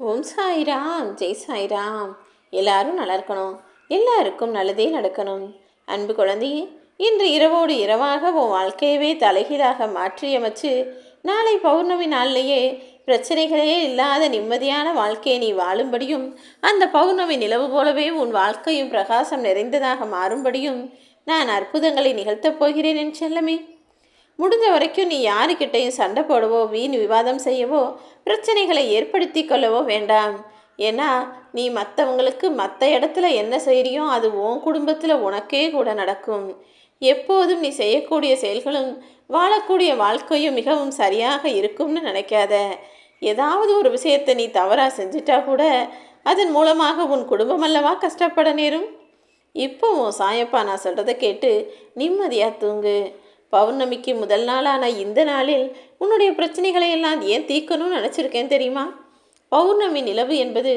ஓம் சாய்ராம், ஜெய் சாய்ராம். எல்லாரும் நல்லா இருக்கணும், எல்லாருக்கும் நல்லதே நடக்கணும். அன்பு குழந்தையே, இன்று இரவோடு இரவாக உன் வாழ்க்கையவே தலைகீழாக மாற்றியமைச்சு நாளை பௌர்ணமி நாள்லேயே பிரச்சனைகளே இல்லாத நிம்மதியான வாழ்க்கையை நீ வாழும்படியும், அந்த பௌர்ணமி நிலவு போலவே உன் வாழ்க்கையும் பிரகாசம் நிறைந்ததாக மாறும்படியும் நான் அற்புதங்களை நிகழ்த்தப் போகிறேன் என் செல்லமே. முடிஞ்ச வரைக்கும் நீ யாருக்கிட்டையும் சண்டை போடவோ வீண் விவாதம் செய்யவோ பிரச்சனைகளை ஏற்படுத்தி கொள்ளவோ வேண்டாம். ஏன்னா நீ மற்றவங்களுக்கு மற்ற இடத்துல என்ன செய்கிறியோ அது உன் குடும்பத்தில் உனக்கே கூட நடக்கும். எப்போதும் நீ செய்யக்கூடிய செயல்களும் வாழக்கூடிய வாழ்க்கையும் மிகவும் சரியாக இருக்கும்னு நினைக்காத. ஏதாவது ஒரு விஷயத்தை நீ தவறாக செஞ்சிட்டா கூட அதன் மூலமாக உன் குடும்பம் அல்லவா கஷ்டப்பட நேரும். இப்போ உன் சாயப்பா நான் சொல்கிறத கேட்டு நிம்மதியாக தூங்கு. பௌர்ணமிக்கு முதல் நாளான இந்த நாளில் உன்னுடைய பிரச்சனைகளை எல்லாம் ஏன் தீர்க்கணும்னு நினச்சிருக்கேன் தெரியுமா? பௌர்ணமி நிலவு என்பது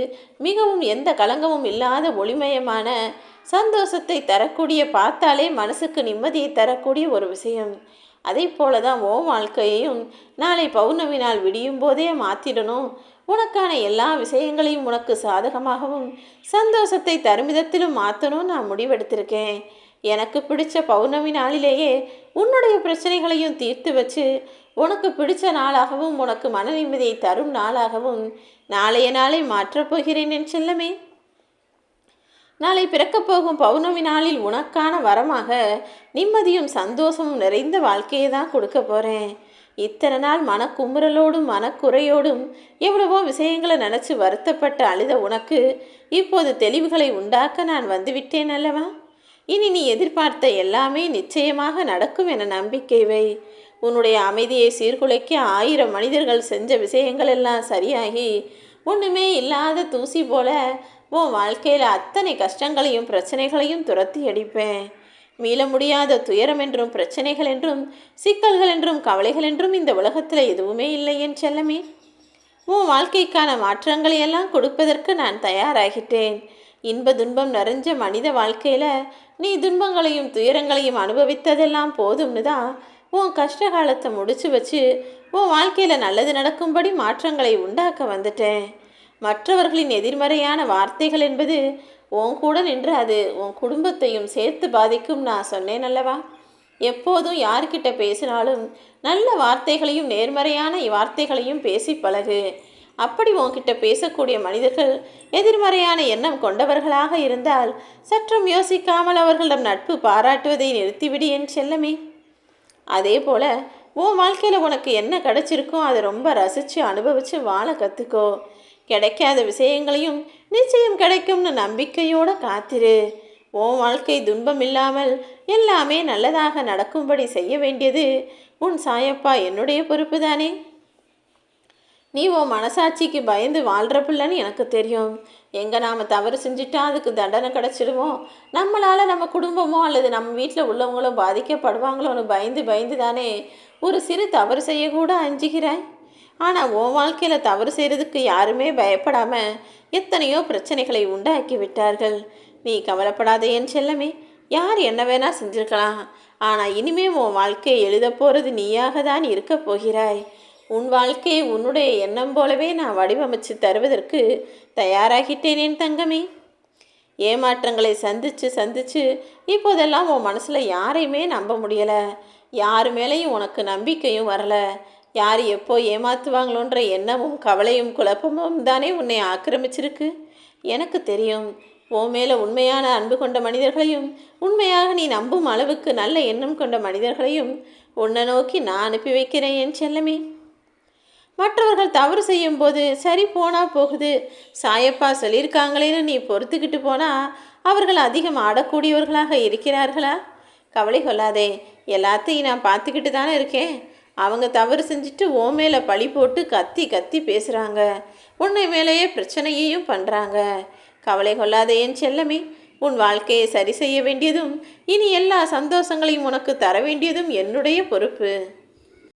மிகவும் எந்த களங்கமும் இல்லாத ஒளிமயமான சந்தோஷத்தை தரக்கூடிய, பார்த்தாலே மனசுக்கு நிம்மதியை தரக்கூடிய ஒரு விஷயம். அதே போல தான் ஓ வாழ்க்கையையும் நாளை பௌர்ணமி நாள் விடியும் போதே மாற்றிடணும். உனக்கான எல்லா விஷயங்களையும் உனக்கு சாதகமாகவும் சந்தோஷத்தை தரும் விதத்திலும் மாற்றணும் நான் முடிவெடுத்திருக்கேன். எனக்கு பிடிச்ச பௌர்ணமி நாளிலேயே உன்னுடைய பிரச்சனைகளையும் தீர்த்து வச்சு உனக்கு பிடிச்ச நாளாகவும் உனக்கு மன நிம்மதியை தரும் நாளாகவும் நாளைய நாளை மாற்றப் போகிறேன் என் செல்லமே. நாளை பிறக்கப் போகும் பௌர்ணமி நாளில் உனக்கான வரமாக நிம்மதியும் சந்தோஷமும் நிறைந்த வாழ்க்கையை தான் கொடுக்க போகிறேன். இத்தனை நாள் மனக்குமுறலோடும் மனக்குறையோடும் எவ்வளவோ விஷயங்களை நினச்சி வருத்தப்பட்டு அழுத உனக்கு இப்போது தெளிவுகளை உண்டாக்க நான் வந்துவிட்டேன் அல்லவா? இனி நீ எதிர்பார்த்த எல்லாமே நிச்சயமாக நடக்கும் என நம்பிக்கை வை. உன்னுடைய அமைதியை சீர்குலைக்க 1000 மனிதர்கள் செஞ்ச விஷயங்கள் எல்லாம் சரியாகி ஒன்றுமே இல்லாத தூசி போல உன் வாழ்க்கையில் அத்தனை கஷ்டங்களையும் பிரச்சனைகளையும் துரத்தி அடிப்பேன். மீள முடியாத துயரம் என்றும் பிரச்சனைகள் என்றும் சிக்கல்கள் என்றும் கவலைகள் என்றும் இந்த உலகத்தில் எதுவுமே இல்லை என் செல்லமே. உன் வாழ்க்கைக்கான மாற்றங்களை எல்லாம் கொடுப்பதற்கு நான் தயாராகிட்டேன். இன்ப துன்பம் நிறைஞ்ச மனித வாழ்க்கையில் நீ துன்பங்களையும் துயரங்களையும் அனுபவித்ததெல்லாம் போதும்னு தான் உன் கஷ்ட காலத்தை முடிச்சு வச்சு உன் வாழ்க்கையில் நல்லது நடக்கும்படி மாற்றங்களை உண்டாக்க வந்துட்டேன். மற்றவர்களின் எதிர்மறையான வார்த்தைகள் என்பது உன் கூட நின்று அது உன் குடும்பத்தையும் சேர்த்து பாதிக்கும் நான் சொன்னேன் அல்லவா? எப்போதும் யார்கிட்ட பேசினாலும் நல்ல வார்த்தைகளையும் நேர்மறையான வார்த்தைகளையும் பேசி பழகு. அப்படி உன்கிட்ட பேசக்கூடிய மனிதர்கள் எதிர்மறையான எண்ணம் கொண்டவர்களாக இருந்தால் சற்றும் யோசிக்காமல் அவர்களிடம் நட்பு பாராட்டுவதை நிறுத்திவிடு என் செல்லமே. அதே போல் உன் வாழ்க்கையில் உனக்கு என்ன கிடைச்சிருக்கோ அதை ரொம்ப ரசித்து அனுபவித்து வாழ கற்றுக்கோ. கிடைக்காத விஷயங்களையும் நிச்சயம் கிடைக்கும்னு நம்பிக்கையோடு காத்திரு. உன் வாழ்க்கை துன்பம் இல்லாமல் எல்லாமே நல்லதாக நடக்கும்படி செய்ய வேண்டியது உன் சாயப்பா என்னுடைய பொறுப்பு தானே. நீ உன் மனசாட்சிக்கு பயந்து வாழ்கிற பிள்ளைன்னு எனக்கு தெரியும். எங்கே நாம் தவறு செஞ்சுட்டா அதுக்கு தண்டனை கிடச்சிடுவோம், நம்மளால் நம்ம குடும்பமோ அல்லது நம்ம வீட்டில் உள்ளவங்களோ பாதிக்கப்படுவாங்களோன்னு பயந்து பயந்து தானே ஒரு சிறு தவறு செய்யக்கூட அஞ்சுகிறாய். ஆனால் உன் வாழ்க்கையில் தவறு செய்கிறதுக்கு யாருமே பயப்படாமல் எத்தனையோ பிரச்சனைகளை உண்டாக்கி விட்டார்கள். நீ கவலைப்படாத என் செல்லமே. யார் என்ன வேணால் செஞ்சுருக்கலாம், ஆனால் இனிமே உன் வாழ்க்கையை எழுத போகிறது நீயாக தான் இருக்க போகிறாய். உன் வாழ்க்கையை உன்னுடைய எண்ணம் போலவே நான் வடிவமைச்சு தருவதற்கு தயாராகிட்டேன் என் தங்கமே. ஏமாற்றங்களை சந்திச்சு இப்போதெல்லாம் உன் மனசில் யாரையுமே நம்ப முடியலை. யார் மேலேயும் உனக்கு நம்பிக்கையும் வரலை. யார் எப்போ ஏமாற்றுவாங்களோன்ற எண்ணமும் கவலையும் குழப்பமும் தானே உன்னை ஆக்கிரமிச்சிருக்கு. எனக்கு தெரியும். உன் மேலே உண்மையான அன்பு கொண்ட மனிதர்களையும் உண்மையாக நீ நம்பும் அளவுக்கு நல்ல எண்ணம் கொண்ட மனிதர்களையும் உன்னை நோக்கி நான் அனுப்பி வைக்கிறேன் என் செல்லமே. மற்றவர்கள் தவறு செய்யும் போது சரி போனால் போகுது, சாயப்பா சொல்லியிருக்காங்களேன்னு நீ பொறுத்துக்கிட்டு போனால் அவர்கள் அதிகம் ஆடக்கூடியவர்களாக இருக்கிறார்களா? கவலை கொள்ளாதே, எல்லாத்தையும் நான் பார்த்துக்கிட்டு தானே இருக்கேன். அவங்க தவறு செஞ்சுட்டு ஓ மேலே பழி போட்டு கத்தி கத்தி பேசுகிறாங்க, உன்னை மேலேயே பிரச்சனையையும் பண்ணுறாங்க. கவலை கொள்ளாதே என் செல்லமே. உன் வாழ்க்கையை சரி செய்ய வேண்டியதும் இனி எல்லா சந்தோஷங்களையும் உனக்கு தர வேண்டியதும் என்னுடைய பொறுப்பு.